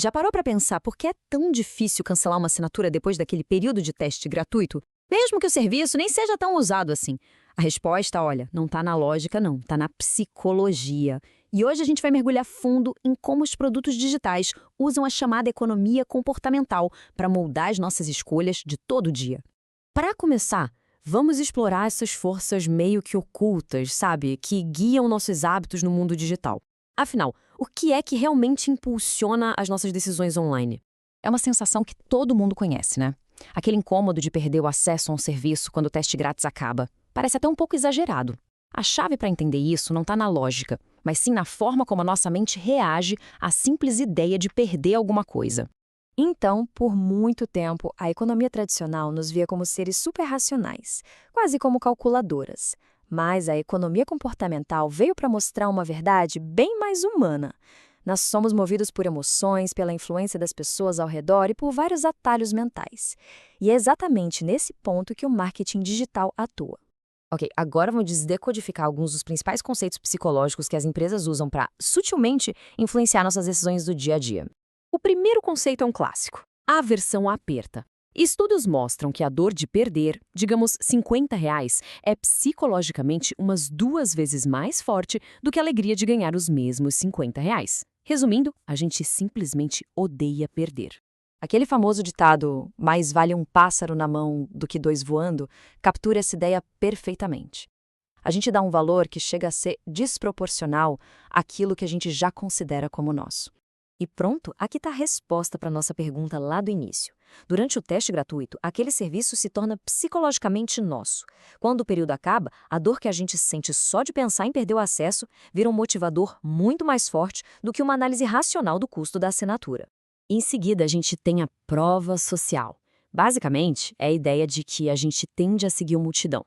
Já parou para pensar por que é tão difícil cancelar uma assinatura depois daquele período de teste gratuito? Mesmo que o serviço nem seja tão usado assim. A resposta, olha, não está na lógica não, está na psicologia. E hoje a gente vai mergulhar fundo em como os produtos digitais usam a chamada economia comportamental para moldar as nossas escolhas de todo dia. Para começar, vamos explorar essas forças meio que ocultas, sabe, que guiam nossos hábitos no mundo digital. Afinal, o que é que realmente impulsiona as nossas decisões online? É uma sensação que todo mundo conhece, né? Aquele incômodo de perder o acesso a um serviço quando o teste grátis acaba. Parece até um pouco exagerado. A chave para entender isso não está na lógica, mas sim na forma como a nossa mente reage à simples ideia de perder alguma coisa. Então, por muito tempo, a economia tradicional nos via como seres superracionais, quase como calculadoras. Mas a economia comportamental veio para mostrar uma verdade bem mais humana. Nós somos movidos por emoções, pela influência das pessoas ao redor e por vários atalhos mentais. E é exatamente nesse ponto que o marketing digital atua. Ok, agora vamos desdecodificar alguns dos principais conceitos psicológicos que as empresas usam para, sutilmente, influenciar nossas decisões do dia a dia. O primeiro conceito é um clássico: a aversão à perda. Estudos mostram que a dor de perder, digamos, R$ 50, é psicologicamente umas 2 vezes mais forte do que a alegria de ganhar os mesmos R$ 50. Resumindo, a gente simplesmente odeia perder. Aquele famoso ditado, mais vale um pássaro na mão do que 2 voando, captura essa ideia perfeitamente. A gente dá um valor que chega a ser desproporcional àquilo que a gente já considera como nosso. E pronto, aqui está a resposta para a nossa pergunta lá do início. Durante o teste gratuito, aquele serviço se torna psicologicamente nosso. Quando o período acaba, a dor que a gente sente só de pensar em perder o acesso vira um motivador muito mais forte do que uma análise racional do custo da assinatura. Em seguida, a gente tem a prova social. Basicamente, é a ideia de que a gente tende a seguir uma multidão.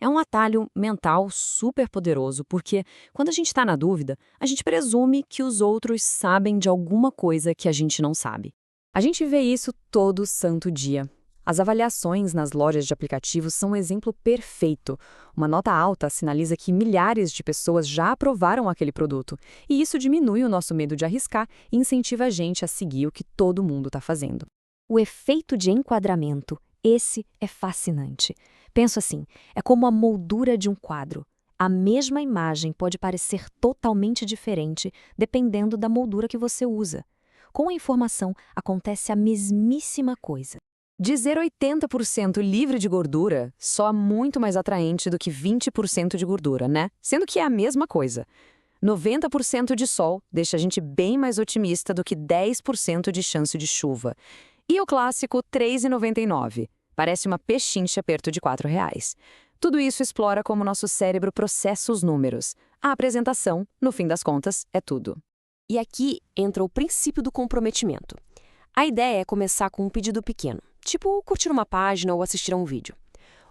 É um atalho mental super poderoso, porque quando a gente está na dúvida, a gente presume que os outros sabem de alguma coisa que a gente não sabe. A gente vê isso todo santo dia. As avaliações nas lojas de aplicativos são um exemplo perfeito. Uma nota alta sinaliza que milhares de pessoas já aprovaram aquele produto, e isso diminui o nosso medo de arriscar e incentiva a gente a seguir o que todo mundo está fazendo. O efeito de enquadramento, esse é fascinante. Penso assim, é como a moldura de um quadro. A mesma imagem pode parecer totalmente diferente dependendo da moldura que você usa. Com a informação, acontece a mesmíssima coisa. Dizer 80% livre de gordura soa muito mais atraente do que 20% de gordura, né? Sendo que é a mesma coisa. 90% de sol deixa a gente bem mais otimista do que 10% de chance de chuva. E o clássico 3,99. Parece uma pechincha perto de R$ 4. Tudo isso explora como nosso cérebro processa os números. A apresentação, no fim das contas, é tudo. E aqui entra o princípio do comprometimento. A ideia é começar com um pedido pequeno, tipo curtir uma página ou assistir a um vídeo.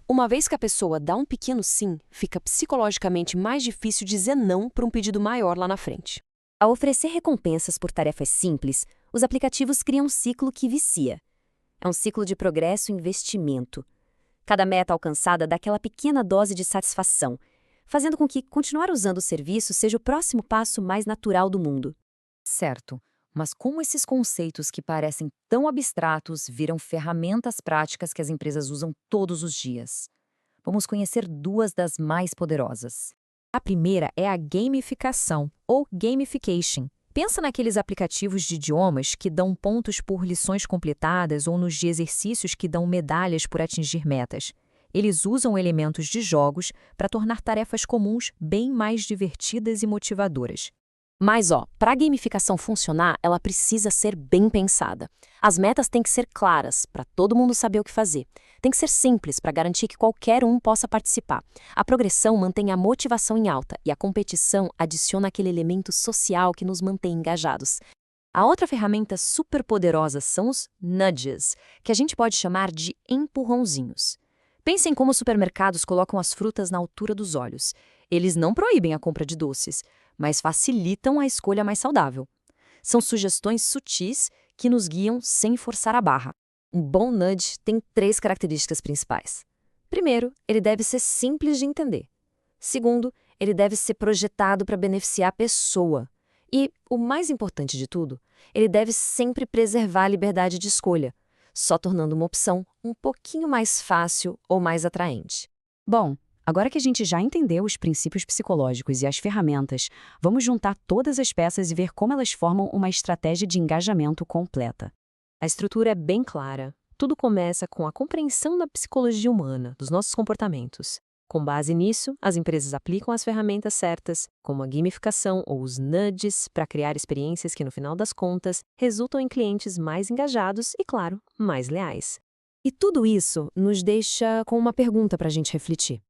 Uma vez que a pessoa dá um pequeno sim, fica psicologicamente mais difícil dizer não para um pedido maior lá na frente. Ao oferecer recompensas por tarefas simples, os aplicativos criam um ciclo que vicia. É um ciclo de progresso e investimento. Cada meta alcançada dá aquela pequena dose de satisfação, fazendo com que continuar usando o serviço seja o próximo passo mais natural do mundo. Certo, mas como esses conceitos que parecem tão abstratos viram ferramentas práticas que as empresas usam todos os dias? Vamos conhecer 2 das mais poderosas. A primeira é a gamificação, ou gamification. Pensa naqueles aplicativos de idiomas que dão pontos por lições completadas ou nos de exercícios que dão medalhas por atingir metas. Eles usam elementos de jogos para tornar tarefas comuns bem mais divertidas e motivadoras. Mas, para a gamificação funcionar, ela precisa ser bem pensada. As metas têm que ser claras, para todo mundo saber o que fazer. Tem que ser simples, para garantir que qualquer um possa participar. A progressão mantém a motivação em alta e a competição adiciona aquele elemento social que nos mantém engajados. A outra ferramenta super poderosa são os nudges, que a gente pode chamar de empurrãozinhos. Pensem como os supermercados colocam as frutas na altura dos olhos. Eles não proíbem a compra de doces, mas facilitam a escolha mais saudável. São sugestões sutis que nos guiam sem forçar a barra. Um bom nudge tem 3 características principais. Primeiro, ele deve ser simples de entender. Segundo, ele deve ser projetado para beneficiar a pessoa. E, o mais importante de tudo, ele deve sempre preservar a liberdade de escolha, só tornando uma opção um pouquinho mais fácil ou mais atraente. Bom, agora que a gente já entendeu os princípios psicológicos e as ferramentas, vamos juntar todas as peças e ver como elas formam uma estratégia de engajamento completa. A estrutura é bem clara. Tudo começa com a compreensão da psicologia humana, dos nossos comportamentos. Com base nisso, as empresas aplicam as ferramentas certas, como a gamificação ou os nudges, para criar experiências que, no final das contas, resultam em clientes mais engajados e, claro, mais leais. E tudo isso nos deixa com uma pergunta para a gente refletir.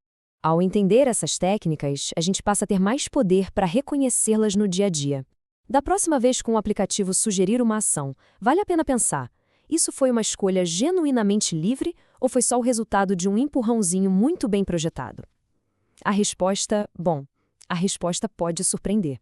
Ao entender essas técnicas, a gente passa a ter mais poder para reconhecê-las no dia a dia. Da próxima vez que um aplicativo sugerir uma ação, vale a pena pensar: isso foi uma escolha genuinamente livre ou foi só o resultado de um empurrãozinho muito bem projetado? A resposta pode surpreender.